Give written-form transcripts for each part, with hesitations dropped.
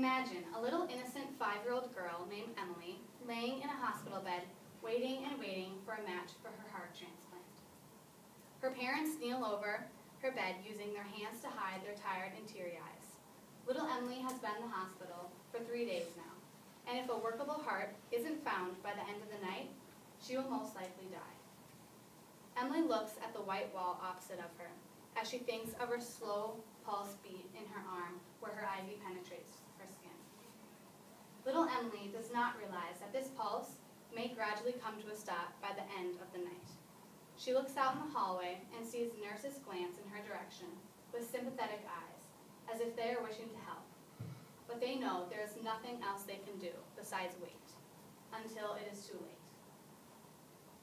Imagine a little innocent 5-year-old girl named Emily laying in a hospital bed, waiting and waiting for a match for her heart transplant. Her parents kneel over her bed using their hands to hide their tired and teary eyes. Little Emily has been in the hospital for 3 days now, and if a workable heart isn't found by the end of the night, she will most likely die. Emily looks at the white wall opposite of her as she thinks of her slow pulse beat in her arm where her IV penetrates her skin. Little Emily does not realize that this pulse may gradually come to a stop by the end of the night. She looks out in the hallway and sees nurses glance in her direction with sympathetic eyes, as if they are wishing to help. But they know there is nothing else they can do besides wait, until it is too late.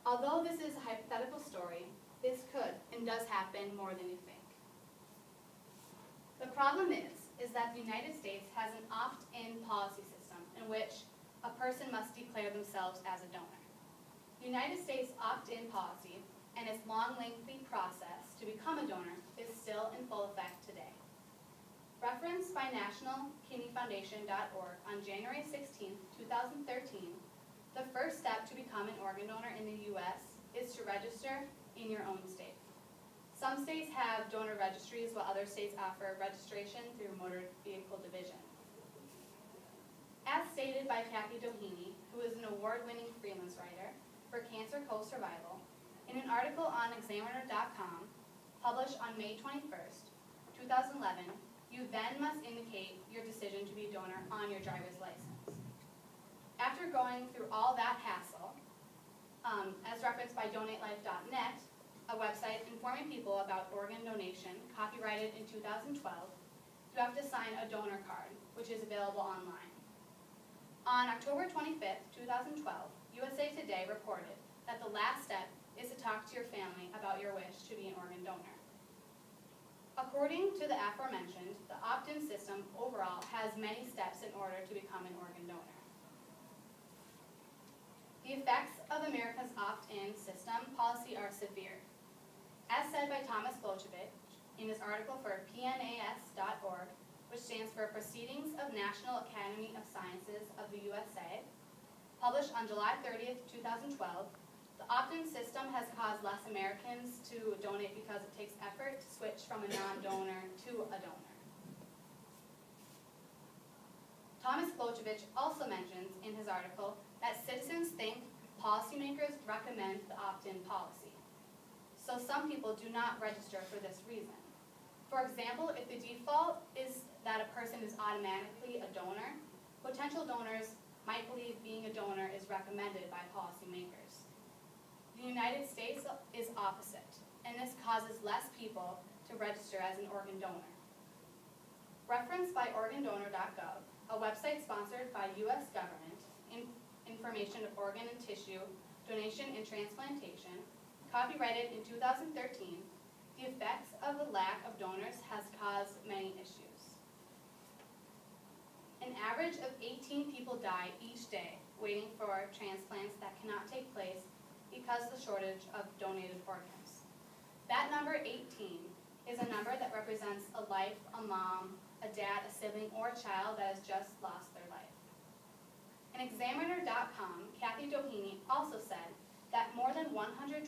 Although this is a hypothetical story, this could and does happen more than you think. The problem is that the United States has an opt-in policy system in which a person must declare themselves as a donor. The United States opt-in policy and its long, lengthy process to become a donor is still in full effect today. Referenced by NationalKidneyFoundation.org on January 16, 2013, the first step to become an organ donor in the U.S. is to register in your own state. Some states have donor registries, while other states offer registration through motor vehicle division. As stated by Kathy Doheny, who is an award-winning freelance writer for Cancer Co-Survival, in an article on Examiner.com published on May 21st, 2011, you then must indicate your decision to be a donor on your driver's license. After going through all that hassle, as referenced by DonateLife.net, a website informing people about organ donation, copyrighted in 2012, you have to sign a donor card, which is available online. On October 25th, 2012, USA Today reported that the last step is to talk to your family about your wish to be an organ donor. According to the aforementioned, the opt-in system overall has many steps in order to become an organ donor. The effects of America's opt-in system policy are severe. As said by Thomas Glocevich in his article for PNAS.org, which stands for Proceedings of National Academy of Sciences of the USA, published on July 30th, 2012, the opt-in system has caused less Americans to donate because it takes effort to switch from a non-donor to a donor. Thomas Glocevich also mentions in his article that citizens think policymakers recommend the opt-in policy. So some people do not register for this reason. For example, if the default is that a person is automatically a donor, potential donors might believe being a donor is recommended by policymakers. The United States is opposite, and this causes less people to register as an organ donor. Referenced by organdonor.gov, a website sponsored by U.S. government, information of organ and tissue donation and transplantation, copyrighted in 2013, the effects of the lack of donors has caused many issues. An average of 18 people die each day waiting for transplants that cannot take place because of the shortage of donated organs. That number 18 is a number that represents a life, a mom, a dad, a sibling, or a child that has just lost their life. In Examiner.com, Kathy Doheny also said that more than 120,000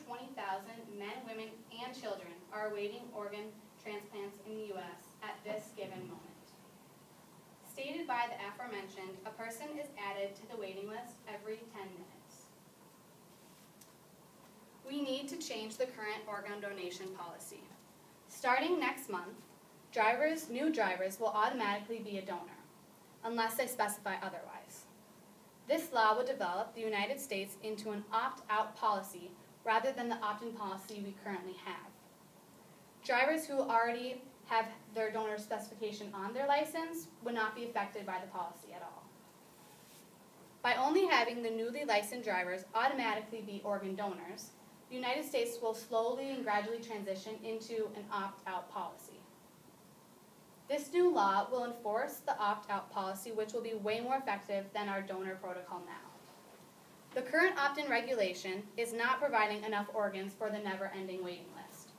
men, women, and children are awaiting organ transplants in the U.S. at this given moment. Stated by the aforementioned, a person is added to the waiting list every 10 minutes. We need to change the current organ donation policy. Starting next month, new drivers will automatically be a donor, unless they specify otherwise. This law would develop the United States into an opt-out policy rather than the opt-in policy we currently have. Drivers who already have their donor specification on their license would not be affected by the policy at all. By only having the newly licensed drivers automatically be organ donors, the United States will slowly and gradually transition into an opt-out policy. This new law will enforce the opt-out policy, which will be way more effective than our donor protocol now. The current opt-in regulation is not providing enough organs for the never-ending waiting list.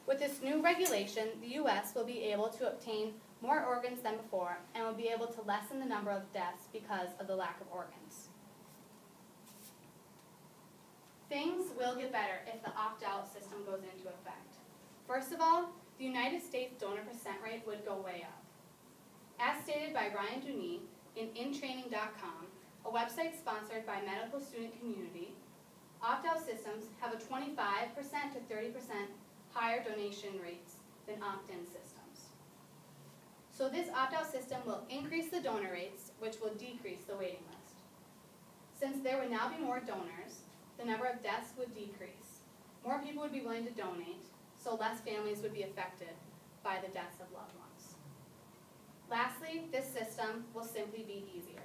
With this new regulation, the U.S. will be able to obtain more organs than before, and will be able to lessen the number of deaths because of the lack of organs. Things will get better if the opt-out system goes into effect. First of all, the United States donor percent rate would go way up. As stated by Ryan Duny in intraining.com, a website sponsored by medical student community, opt-out systems have a 25% to 30% higher donation rates than opt-in systems. So this opt-out system will increase the donor rates, which will decrease the waiting list. Since there would now be more donors, the number of deaths would decrease. More people would be willing to donate, so less families would be affected by the deaths of loved ones. Lastly, this system will simply be easier.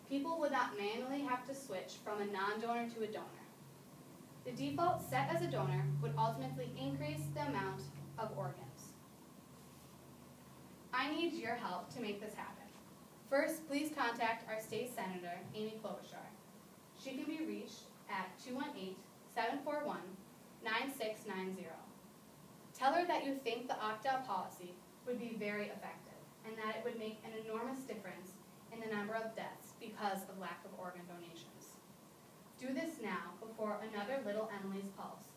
People would not manually have to switch from a non-donor to a donor. The default set as a donor would ultimately increase the amount of organs. I need your help to make this happen. First, please contact our state senator, Amy Klobuchar. She can be reached at 218-741-9690. Tell her that you think the opt-out policy would be very effective and that it would make an enormous difference in the number of deaths because of lack of organ donations. Do this now before another little Emily's Pulse